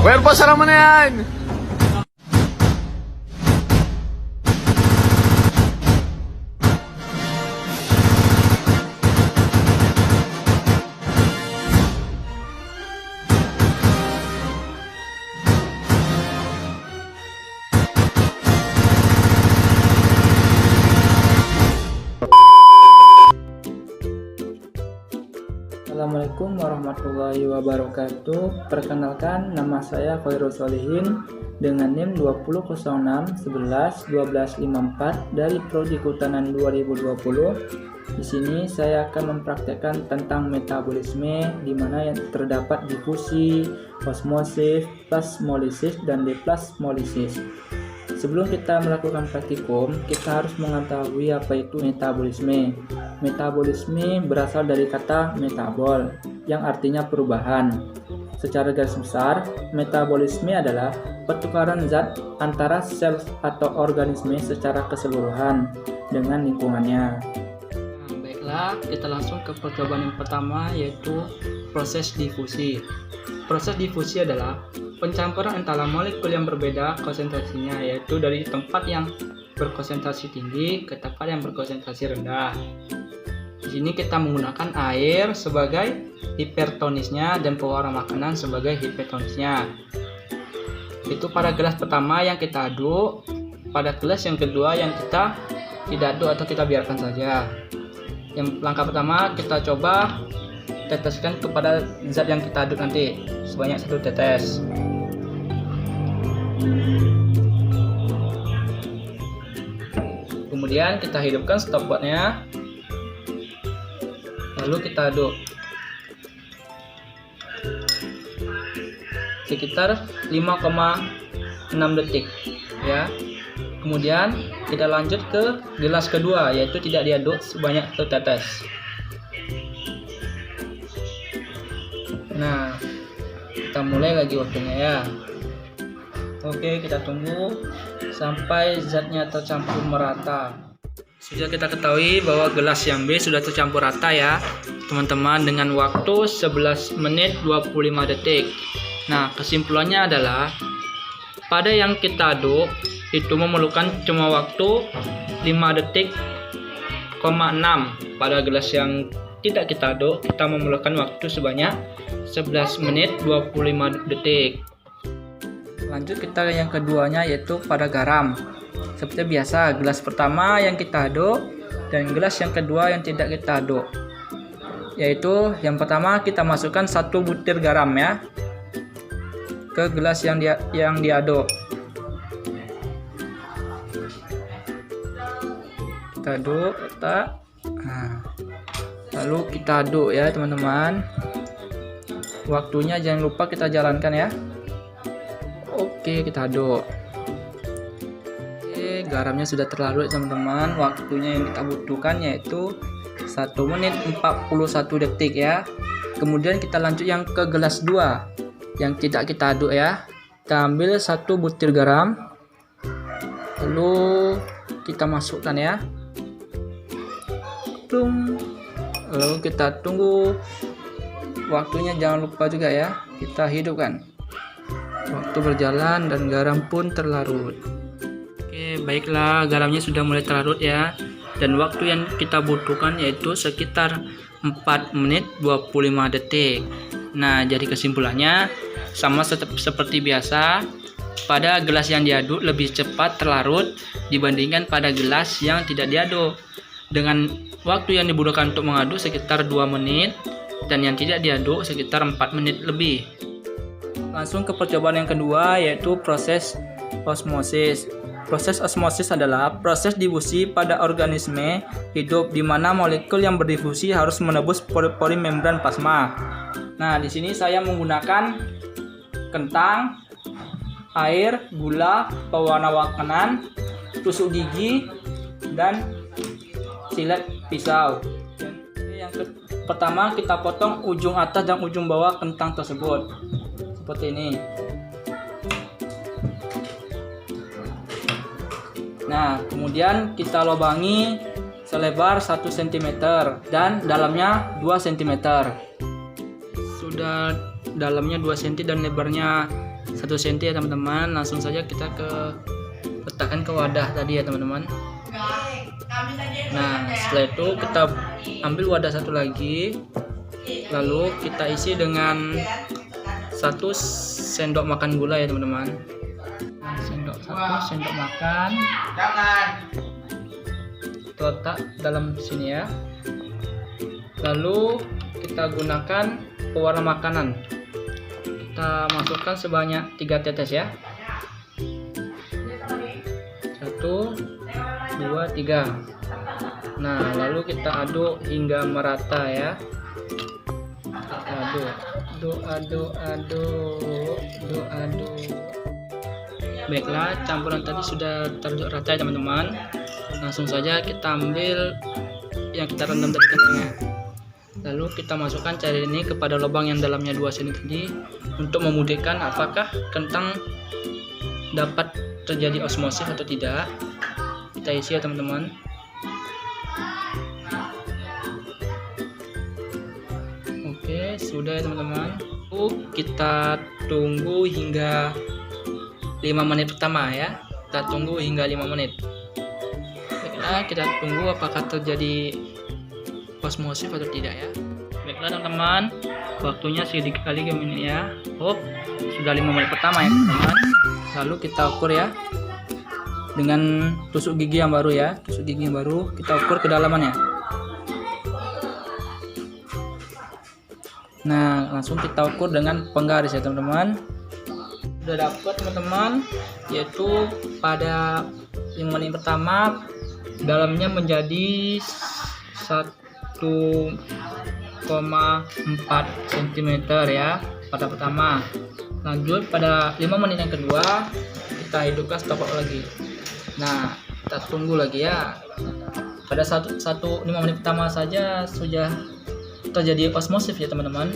Kuya, pasara mo na yan! Assalamualaikum warahmatullahi wabarakatuh. Perkenalkan, nama saya Khairul Sholihin dengan NIM 2006111254 dari Prodi Kehutanan 2020. Di sini saya akan mempraktekkan tentang metabolisme, di mana yang terdapat difusi, osmosis, plasmolisis, dan deplasmolisis. Sebelum kita melakukan praktikum, kita harus mengetahui apa itu metabolisme. Metabolisme berasal dari kata metabol, yang artinya perubahan. Secara garis besar, metabolisme adalah pertukaran zat antara sel atau organisme secara keseluruhan dengan lingkungannya. Baiklah, kita langsung ke percobaan yang pertama, yaitu proses difusi. Proses difusi adalah pencampuran antara molekul yang berbeda konsentrasinya, yaitu dari tempat yang berkonsentrasi tinggi ke tempat yang berkonsentrasi rendah. Di sini kita menggunakan air sebagai hipertonisnya dan pewarna makanan sebagai hipertonisnya. Itu pada gelas pertama yang kita aduk, pada gelas yang kedua yang kita tidak aduk atau kita biarkan saja. Yang langkah pertama kita coba teteskan kepada zat yang kita aduk nanti sebanyak 1 tetes. Kemudian kita hidupkan stopwatchnya, lalu kita aduk sekitar 5,6 detik ya. Kemudian kita lanjut ke gelas kedua, yaitu tidak diaduk sebanyak 1 tetes. Nah, kita mulai lagi waktunya ya. Oke, kita tunggu sampai zatnya tercampur merata. Sudah kita ketahui bahwa gelas yang B sudah tercampur rata ya teman-teman, dengan waktu 11 menit 25 detik. Nah, kesimpulannya adalah pada yang kita aduk itu memerlukan cuma waktu 5 detik, 6. Pada gelas yang tidak kita aduk kita memerlukan waktu sebanyak 11 menit 25 detik. Lanjut kita yang keduanya, yaitu pada garam. Seperti biasa, gelas pertama yang kita aduk dan gelas yang kedua yang tidak kita aduk. Yaitu yang pertama kita masukkan 1 butir garam ya ke gelas yang diaduk. Kita aduk, lalu kita aduk ya teman-teman. Waktunya jangan lupa kita jalankan ya. Oke, kita aduk. Oke, garamnya sudah terlarut teman-teman. Waktunya yang kita butuhkan yaitu 1 menit 41 detik ya. Kemudian kita lanjut yang ke gelas 2 yang tidak kita aduk ya. Kita ambil 1 butir garam, lalu kita masukkan ya. Lalu kita tunggu. Waktunya jangan lupa juga ya, kita hidupkan. Waktu berjalan dan garam pun terlarut. Oke, baiklah, garamnya sudah mulai terlarut ya. Dan waktu yang kita butuhkan yaitu sekitar 4 menit 25 detik. Nah, jadi kesimpulannya sama seperti biasa, pada gelas yang diaduk lebih cepat terlarut dibandingkan pada gelas yang tidak diaduk. Dengan waktu yang dibutuhkan untuk mengaduk sekitar 2 menit dan yang tidak diaduk sekitar 4 menit lebih. Langsung ke percobaan yang kedua, yaitu proses osmosis. Proses osmosis adalah proses difusi pada organisme hidup di mana molekul yang berdifusi harus menembus pori-pori membran plasma. Nah, di sini saya menggunakan kentang, air, gula, pewarna makanan, tusuk gigi, dan silet pisau. Yang pertama kita potong ujung atas dan ujung bawah kentang tersebut seperti ini. Nah, kemudian kita lubangi selebar 1 cm dan dalamnya 2 cm. Sudah dalamnya 2 cm dan lebarnya 1 cm ya teman-teman. Langsung saja kita letakkan ke wadah tadi ya teman-teman. Nah, setelah itu kita ambil wadah satu lagi, lalu kita isi dengan 1 sendok makan gula ya teman-teman. 1 sendok makan. Kita letak dalam sini ya. Lalu kita gunakan pewarna makanan. Kita masukkan sebanyak 3 tetes ya. 1, 2, 3. Nah, lalu kita aduk hingga merata ya. Aduk. Baiklah, campuran tadi sudah teraduk rata ya teman-teman. Langsung saja kita ambil yang kita rendam tadi kentangnya. Lalu kita masukkan cairan ini kepada lubang yang dalamnya 2 cm tadi untuk memudahkan apakah kentang dapat terjadi osmosis atau tidak. Kita isi ya teman-teman. Oke, sudah ya teman-teman. Kita tunggu hingga 5 menit pertama ya. Kita tunggu hingga 5 menit. Baiklah, kita tunggu apakah terjadi osmosis atau tidak ya. Baiklah teman-teman, waktunya sedikit kali ini ya. Sudah 5 menit pertama ya teman-teman. Lalu kita ukur ya dengan tusuk gigi yang baru ya. Tusuk gigi yang baru kita ukur kedalamannya. Nah, langsung kita ukur dengan penggaris ya teman-teman. Sudah dapat teman-teman, yaitu pada 5 menit pertama dalamnya menjadi 1,4 cm ya pada pertama. Lanjut pada 5 menit yang kedua kita hidupkan stopwatch lagi. Nah, kita tunggu lagi ya. Pada 5 menit pertama saja sudah terjadi osmosis ya teman-teman,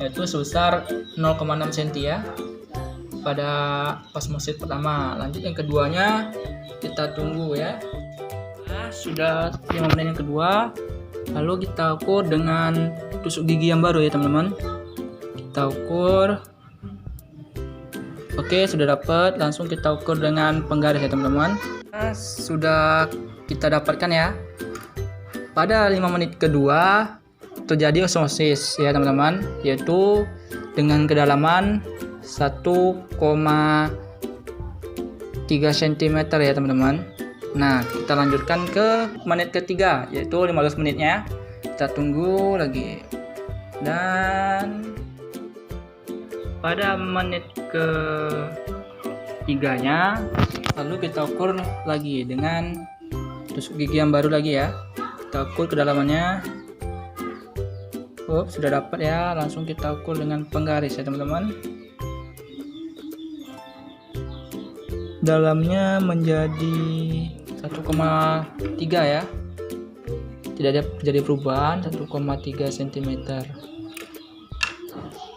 yaitu sebesar 0,6 cm ya pada osmosis pertama. Lanjut yang keduanya kita tunggu ya. Nah, sudah 5 menit yang kedua, lalu kita ukur dengan tusuk gigi yang baru ya teman-teman. Kita ukur. Oke, sudah dapat. Langsung kita ukur dengan penggaris ya teman-teman. Nah, sudah kita dapatkan ya. Pada 5 menit kedua terjadi osmosis ya teman-teman, yaitu dengan kedalaman 1,3 cm ya teman-teman. Nah, kita lanjutkan ke menit ketiga, yaitu 15 menitnya. Kita tunggu lagi. Dan pada menit ke-3-nya lalu kita ukur lagi dengan tusuk gigi yang baru lagi ya. Kita ukur kedalamannya. Sudah dapat ya. Langsung kita ukur dengan penggaris ya teman-teman. Dalamnya menjadi 1,3 ya. Tidak ada terjadi perubahan, 1,3 cm.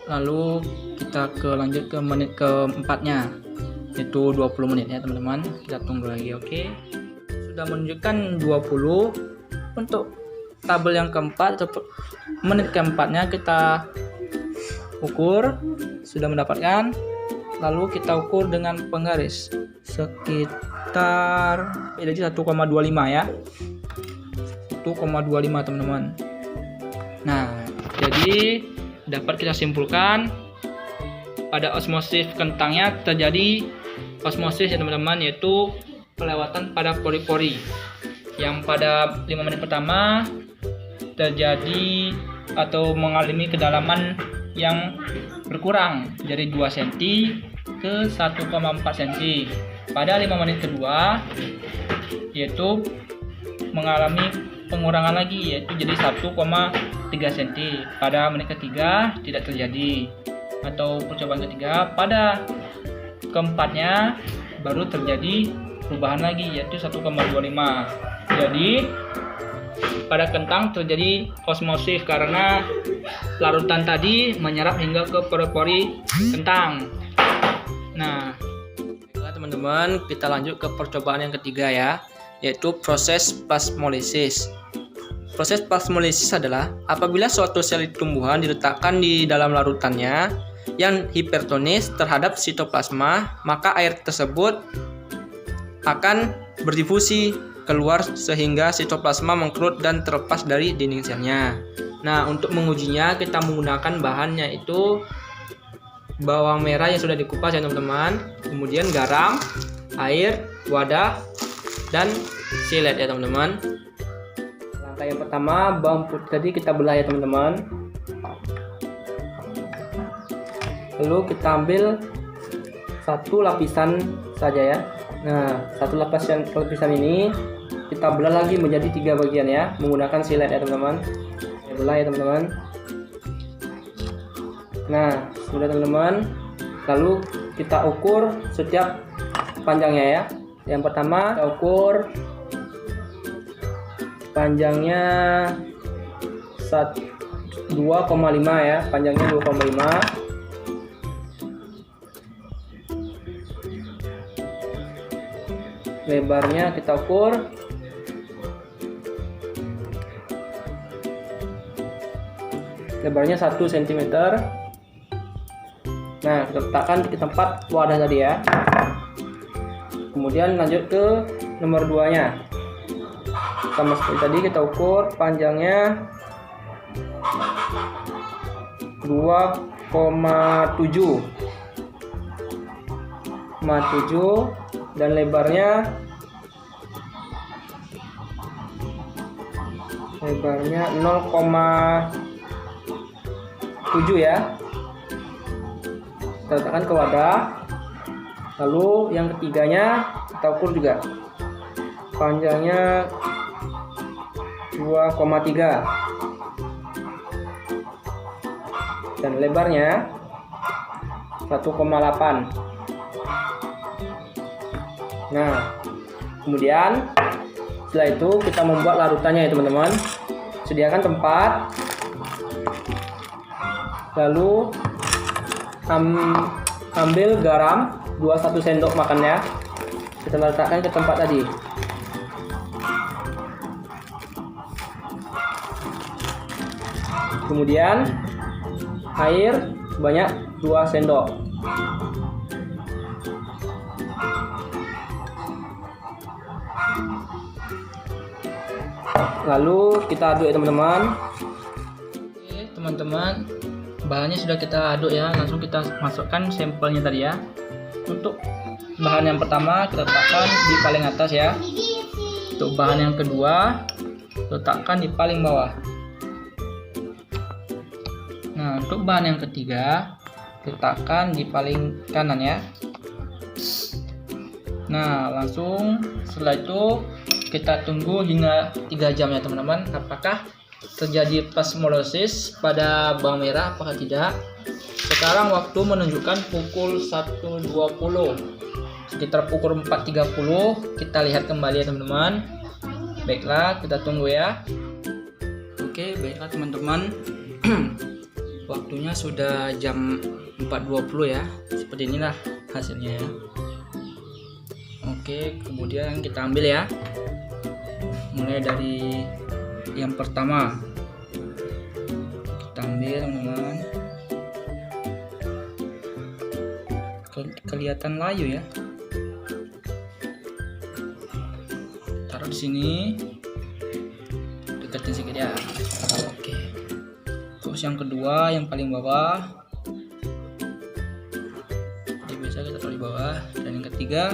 Lalu kita lanjut ke menit keempatnya, yaitu 20 menit ya teman-teman. Kita tunggu lagi. Oke, sudah menunjukkan 20. Untuk tabel yang keempat atau menit keempatnya kita ukur, sudah mendapatkan. Lalu kita ukur dengan penggaris sekitar jadi 1,25 ya. 1,25 teman-teman. Nah, jadi dapat kita simpulkan pada osmosis kentangnya terjadi osmosis ya teman-teman, yaitu pelewatan pada pori-pori yang pada 5 menit pertama terjadi atau mengalami kedalaman yang berkurang dari 2 cm ke 1,4 cm. Pada 5 menit kedua yaitu mengalami pengurangan lagi, yaitu jadi 1,3 cm. Pada menit ketiga tidak terjadi, atau percobaan ketiga. Pada keempatnya baru terjadi perubahan lagi, yaitu 1,25. Jadi pada kentang terjadi osmosis karena larutan tadi menyerap hingga ke pori-pori kentang. Nah, teman-teman, kita lanjut ke percobaan yang ketiga ya, yaitu proses plasmolisis. Proses plasmolisis adalah apabila suatu sel tumbuhan diletakkan di dalam larutannya yang hipertonis terhadap sitoplasma, maka air tersebut akan berdifusi keluar sehingga sitoplasma mengkerut dan terlepas dari dinding selnya. Nah, untuk mengujinya kita menggunakan bahannya itu bawang merah yang sudah dikupas ya teman-teman, kemudian garam, air, wadah, dan silet ya teman-teman. Langkah yang pertama, bawang putih tadi kita belah ya teman-teman. Lalu kita ambil satu lapisan saja ya. Nah, satu lapisan ini kita belah lagi menjadi 3 bagian ya, menggunakan silet ya teman-teman. Saya belah ya teman-teman. Nah, sudah teman-teman. Lalu kita ukur setiap panjangnya ya. Yang pertama kita ukur panjangnya 2,5 ya, panjangnya 2,5. Lebarnya kita ukur lebarnya 1 cm. Nah, kita letakkan di tempat wadah tadi ya. Kemudian lanjut ke nomor 2 nya. Sama seperti tadi kita ukur panjangnya 2,7 dan lebarnya 0,7 ya. Kita letakkan ke wadah. Lalu yang ketiganya kita ukur juga panjangnya 2,3 dan lebarnya 1,8. Nah, kemudian setelah itu kita membuat larutannya ya teman-teman. Sediakan tempat, lalu ambil garam 21 sendok makan ya. Kita letakkan ke tempat tadi. Kemudian air sebanyak 2 sendok. Lalu kita aduk ya teman-teman. Oke teman-teman, bahannya sudah kita aduk ya. Langsung kita masukkan sampelnya tadi ya. Untuk bahan yang pertama kita letakkan di paling atas ya. Untuk bahan yang kedua letakkan di paling bawah. Nah, untuk bahan yang ketiga letakkan di paling kanan ya. Nah, langsung setelah itu kita tunggu hingga 3 jam ya teman-teman. Apakah terjadi plasmolosis pada bawang merah apakah tidak? Sekarang waktu menunjukkan pukul 1.20. Sekitar pukul 4.30 kita lihat kembali ya teman-teman. Baiklah, kita tunggu ya. Oke, baiklah teman-teman. Waktunya sudah jam 4.20 ya. Seperti inilah hasilnya ya. Oke, kemudian kita ambil ya. Mulai dari yang pertama. Kita ambil teman-teman. Kelihatan layu ya. Taruh di sini. Deketin sedikit ya. Oke. Terus yang kedua, yang paling bawah. Jadi biasa kita taruh di bawah. Dan yang ketiga,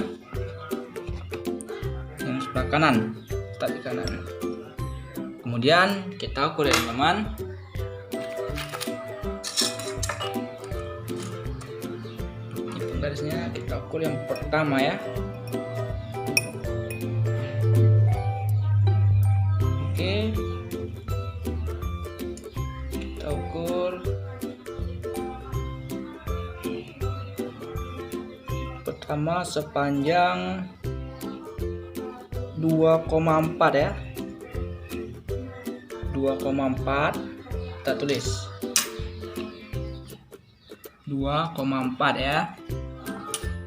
yang sebelah kanan, letak di kanan. Kemudian kita ukur ya teman-teman. Hitung garisnya, kita ukur yang pertama ya. Oke, kita ukur pertama sepanjang 2,4 ya. 2,4 kita tulis 2,4 ya.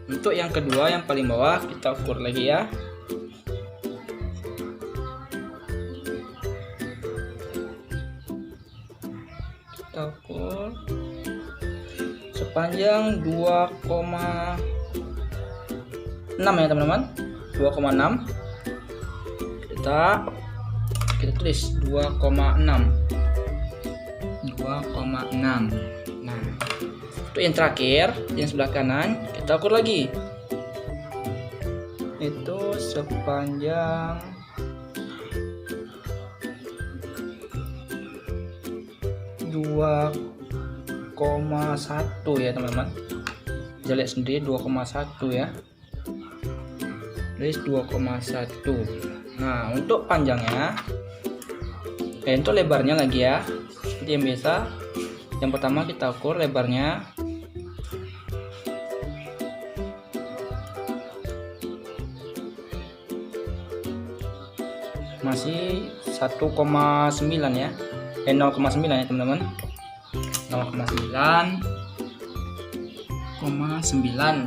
Untuk yang kedua yang paling bawah kita ukur lagi ya. Kita ukur sepanjang 2,6 ya teman-teman, 2,6. Kita tulis 2,6. Nah, untuk yang terakhir yang sebelah kanan kita ukur lagi, itu sepanjang 2,1 ya teman-teman. Bisa lihat sendiri 2,1 ya. Tulis 2,1. Nah, untuk panjangnya, untuk lebarnya lagi ya, seperti yang biasa. Yang pertama kita ukur lebarnya. Masih 1,9 ya. 0,9 ya teman-teman. 0,9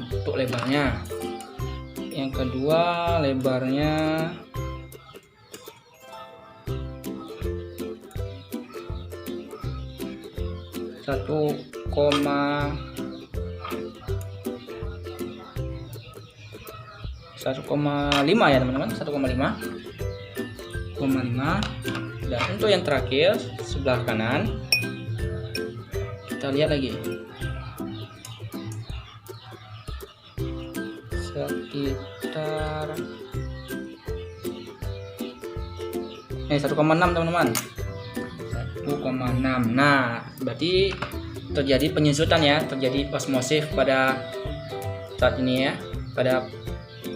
untuk lebarnya. Yang kedua lebarnya 1,5 ya teman-teman, 1,5. Dan untuk yang terakhir sebelah kanan kita lihat lagi, sekitar 1,6 teman-teman, 1,6. Nah, berarti terjadi penyusutan ya, terjadi osmosis pada saat ini ya, pada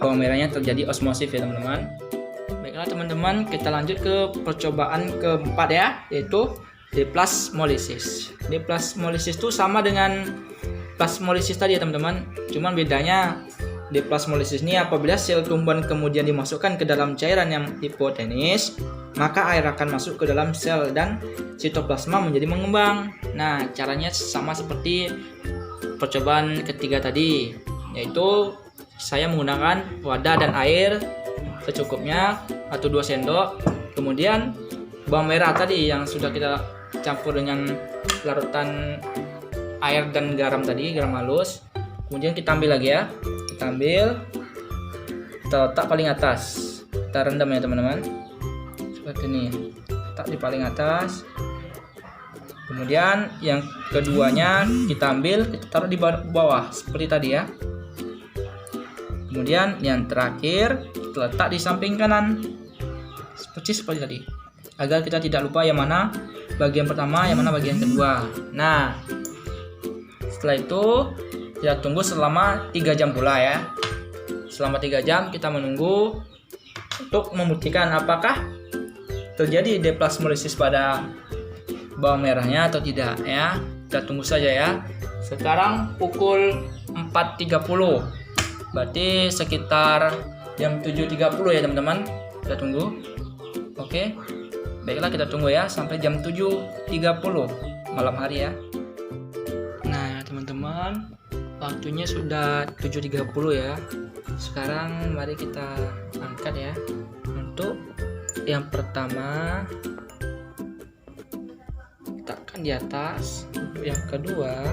bawang merahnya terjadi osmosis ya teman-teman. Baiklah teman-teman, kita lanjut ke percobaan keempat ya, yaitu deplasmolysis. Deplasmolysis itu sama dengan plasmolysis tadi ya teman-teman, cuman bedanya deplasmolysis ini apabila sel tumbuhan kemudian dimasukkan ke dalam cairan yang hipotenis, maka air akan masuk ke dalam sel dan sitoplasma menjadi mengembang. Nah, caranya sama seperti percobaan ketiga tadi, yaitu saya menggunakan wadah dan air secukupnya atau 2 sendok. Kemudian bawang merah tadi yang sudah kita campur dengan larutan air dan garam tadi, garam halus. Kemudian kita ambil lagi ya. Kita ambil, kita letak paling atas. Kita rendam ya teman-teman. Seperti ini. Letak di paling atas. Kemudian yang keduanya kita ambil, kita taruh di bawah seperti tadi ya. Kemudian yang terakhir kita letak di samping kanan seperti tadi, agar kita tidak lupa yang mana bagian pertama, yang mana bagian kedua. Nah, setelah itu kita tunggu selama 3 jam pula ya. Selama 3 jam kita menunggu untuk membuktikan apakah terjadi deplasmolysis pada bawang merahnya atau tidak ya. Kita tunggu saja ya. Sekarang pukul 4.30, berarti sekitar jam 7.30 ya teman-teman. Kita tunggu. Oke, baiklah, kita tunggu ya sampai jam 7.30 malam hari ya. Nah teman-teman, waktunya sudah 7.30 ya. Sekarang mari kita angkat ya. Untuk yang pertama letakkan di atas, untuk yang kedua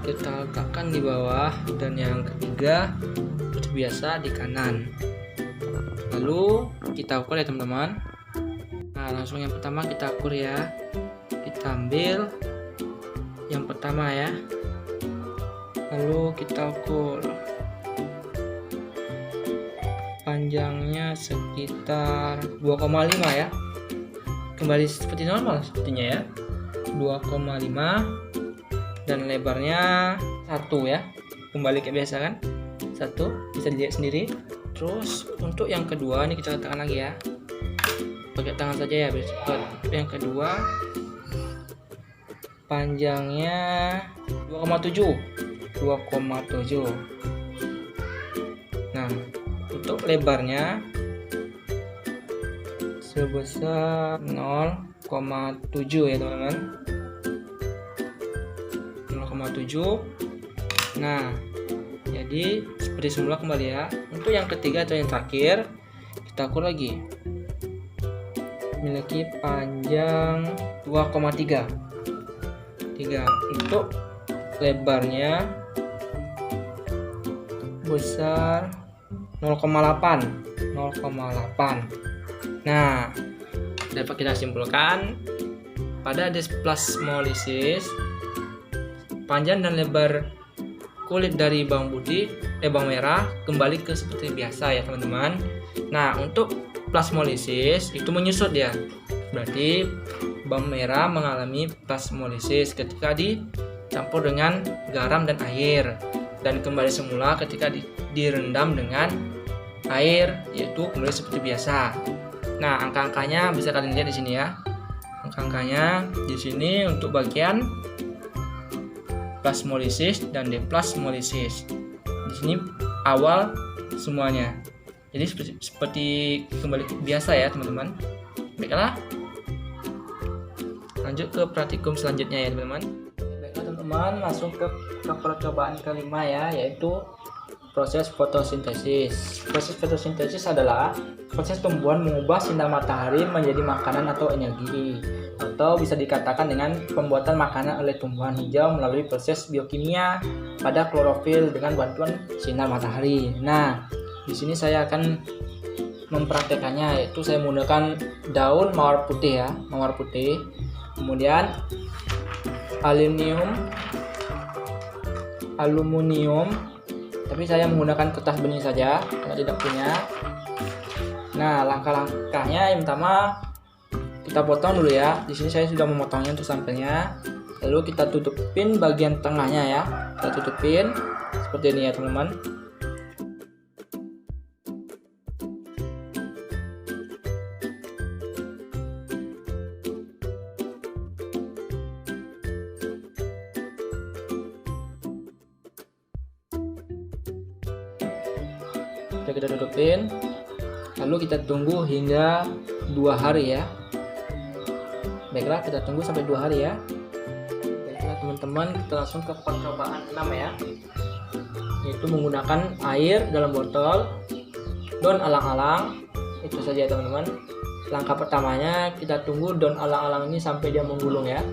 kita letakkan di bawah, dan yang ketiga seperti biasa di kanan. Lalu kita ukur ya teman-teman. Nah, langsung yang pertama kita ukur ya. Kita ambil yang pertama ya, lalu kita ukur panjangnya sekitar 2,5 ya, kembali seperti normal sepertinya ya, 2,5. Dan lebarnya 1 ya, kembali kayak biasa kan, 1, bisa dilihat sendiri. Terus untuk yang kedua ini kita letakkan lagi ya, pakai tangan saja ya. Yang kedua panjangnya 2,7. Nah, untuk lebarnya sebesar 0,7 ya teman-teman, 0,7. Nah, jadi seperti semula kembali ya. Untuk yang ketiga atau yang terakhir kita ukur lagi, memiliki panjang 2,3. Untuk lebarnya besar 0,8. Nah, dapat kita simpulkan pada desplasmolysis panjang dan lebar kulit dari bawang putih bawang merah kembali ke seperti biasa ya teman-teman. Nah, untuk plasmolisis itu menyusut ya. Berarti bawang merah mengalami plasmolisis ketika dicampur dengan garam dan air, dan kembali semula ketika direndam dengan air, yaitu kembali seperti biasa. Nah, angka-angkanya bisa kalian lihat di sini ya. Angka-angkanya di sini untuk bagian plasmolisis dan deplasmolisis. Di sini awal semuanya. Jadi seperti kembali biasa ya teman-teman. Baiklah, lanjut ke praktikum selanjutnya ya teman-teman. Baiklah teman-teman, langsung ke percobaan kelima ya, yaitu proses fotosintesis. Proses fotosintesis adalah proses tumbuhan mengubah sinar matahari menjadi makanan atau energi, atau bisa dikatakan dengan pembuatan makanan oleh tumbuhan hijau melalui proses biokimia pada klorofil dengan bantuan sinar matahari. Nah, di sini saya akan mempraktekannya, yaitu saya menggunakan daun mawar putih ya, mawar putih. Kemudian aluminium, tapi saya menggunakan kertas bening saja kalau tidak punya. Nah, langkah-langkahnya yang pertama kita potong dulu ya. Di sini saya sudah memotongnya untuk sampelnya. Lalu kita tutupin bagian tengahnya ya. Kita tutupin seperti ini ya teman-teman. Kita tutupin, lalu kita tunggu hingga 2 hari ya. Baiklah, kita tunggu sampai 2 hari ya. Baiklah teman-teman, kita langsung ke percobaan 6 ya, yaitu menggunakan air dalam botol, daun alang-alang. Itu saja ya teman-teman. Langkah pertamanya kita tunggu daun alang-alang ini sampai dia menggulung ya.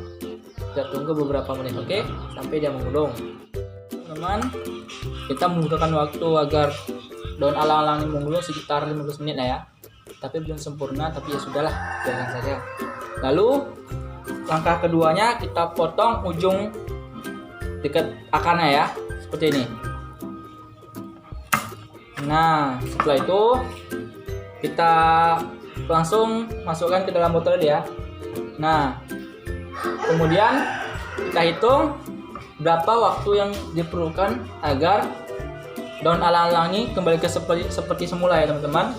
Kita tunggu beberapa menit, oke, sampai dia menggulung. Teman-teman, kita membutuhkan waktu agar daun alang-alang ini menggulung sekitar 15 menit lah ya. Tapi belum sempurna, tapi ya sudahlah, biarkan saja. Lalu langkah keduanya kita potong ujung dekat akarnya ya, seperti ini. Nah, setelah itu kita langsung masukkan ke dalam botol ya. Nah, kemudian kita hitung berapa waktu yang diperlukan agar daun alang-alang ini kembali ke seperti semula ya teman-teman.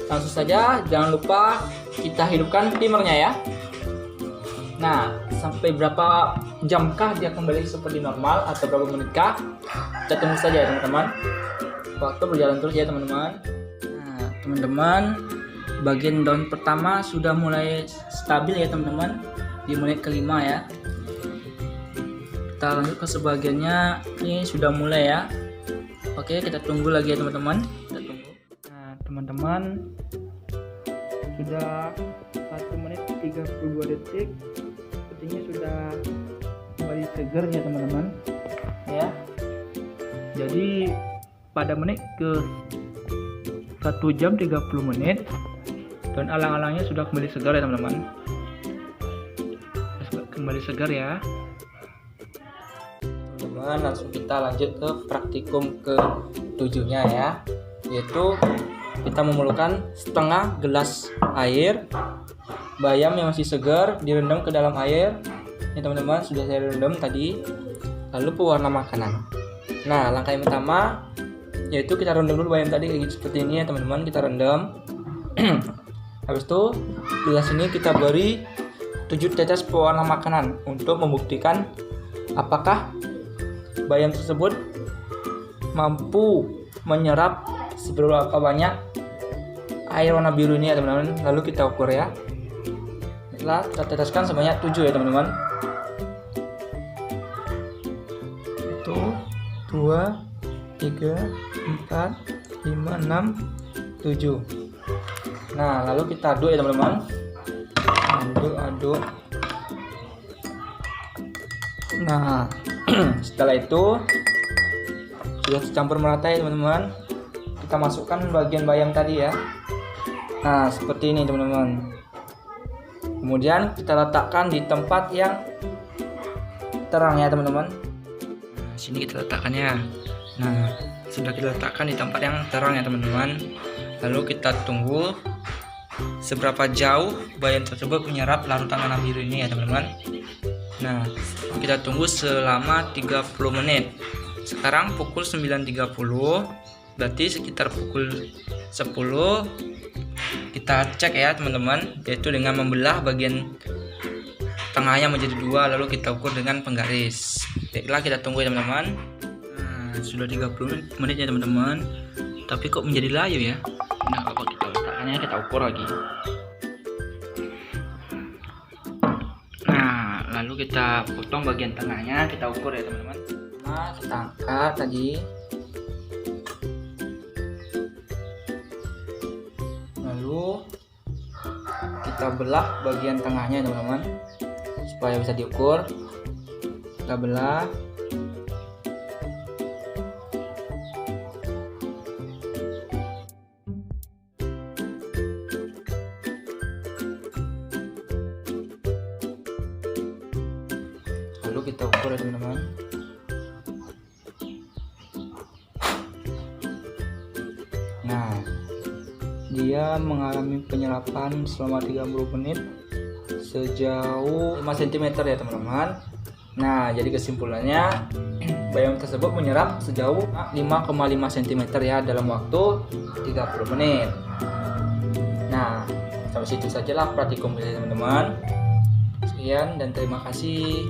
Langsung saja, jangan lupa kita hidupkan timernya ya. Nah, sampai berapa jamkah dia kembali seperti normal atau berapa menitkah? Kita tunggu saja ya teman-teman. Waktu berjalan terus ya teman-teman. Nah, teman-teman, bagian daun pertama sudah mulai stabil ya teman-teman di menit kelima ya. Kita lanjut ke sebagiannya, ini sudah mulai ya. Oke, kita tunggu lagi ya teman-teman. Kita tunggu. Nah, teman-teman, sudah 1 menit 32 detik. Sepertinya sudah kembali segar ya teman-teman. Ya. Jadi pada menit ke 1 jam 30 menit dan alang-alangnya sudah kembali segar ya teman-teman. Kembali segar ya. Langsung kita lanjut ke praktikum ke-7-nya ya, yaitu kita memerlukan setengah gelas air bayam yang masih segar direndam ke dalam air. Ini teman-teman sudah saya rendam tadi. Lalu pewarna makanan. Nah, langkah yang pertama yaitu kita rendam dulu bayam tadi kayak gitu, seperti ini ya teman-teman, kita rendam. Habis itu gelas ini kita beri 7 tetes pewarna makanan untuk membuktikan apakah bayam tersebut mampu menyerap seberapa banyak air warna biru ini ya teman-teman. Lalu kita ukur ya. Setelah kita teteskan sebanyak 7 ya teman-teman. 1, 2, 3, 4, 5, 6, 7. Nah, lalu kita aduk ya teman-teman. Aduk. Nah, setelah itu sudah tercampur merata ya teman-teman. Kita masukkan bagian bayam tadi ya. Nah, seperti ini teman-teman. Kemudian kita letakkan di tempat yang terang ya teman-teman. Nah, sini kita letakkannya. Nah, sudah kita letakkan di tempat yang terang ya teman-teman. Lalu kita tunggu seberapa jauh bayam tersebut menyerap larutan warna biru ini ya teman-teman. Nah, kita tunggu selama 30 menit. Sekarang pukul 9.30, berarti sekitar pukul 10 kita cek ya teman-teman, yaitu dengan membelah bagian tengahnya menjadi dua, lalu kita ukur dengan penggaris. Baiklah, kita tunggu ya teman-teman. Nah, sudah 30 menit ya teman-teman, tapi kok menjadi layu ya. Nah, apa kita letakkannya, kita ukur lagi. Nah, lalu kita potong bagian tengahnya, kita ukur ya teman-teman. Nah, kita angkat tadi. Lalu kita belah bagian tengahnya teman-teman supaya bisa diukur. Kita belah. Lalu kita ukur ya teman-teman. Nah, dia mengalami penyerapan selama 30 menit sejauh 5 cm ya teman-teman. Nah, jadi kesimpulannya bayam tersebut menyerap sejauh 5,5 cm ya dalam waktu 30 menit. Nah, sampai situ sajalah praktikum saya teman-teman. Sekian dan terima kasih.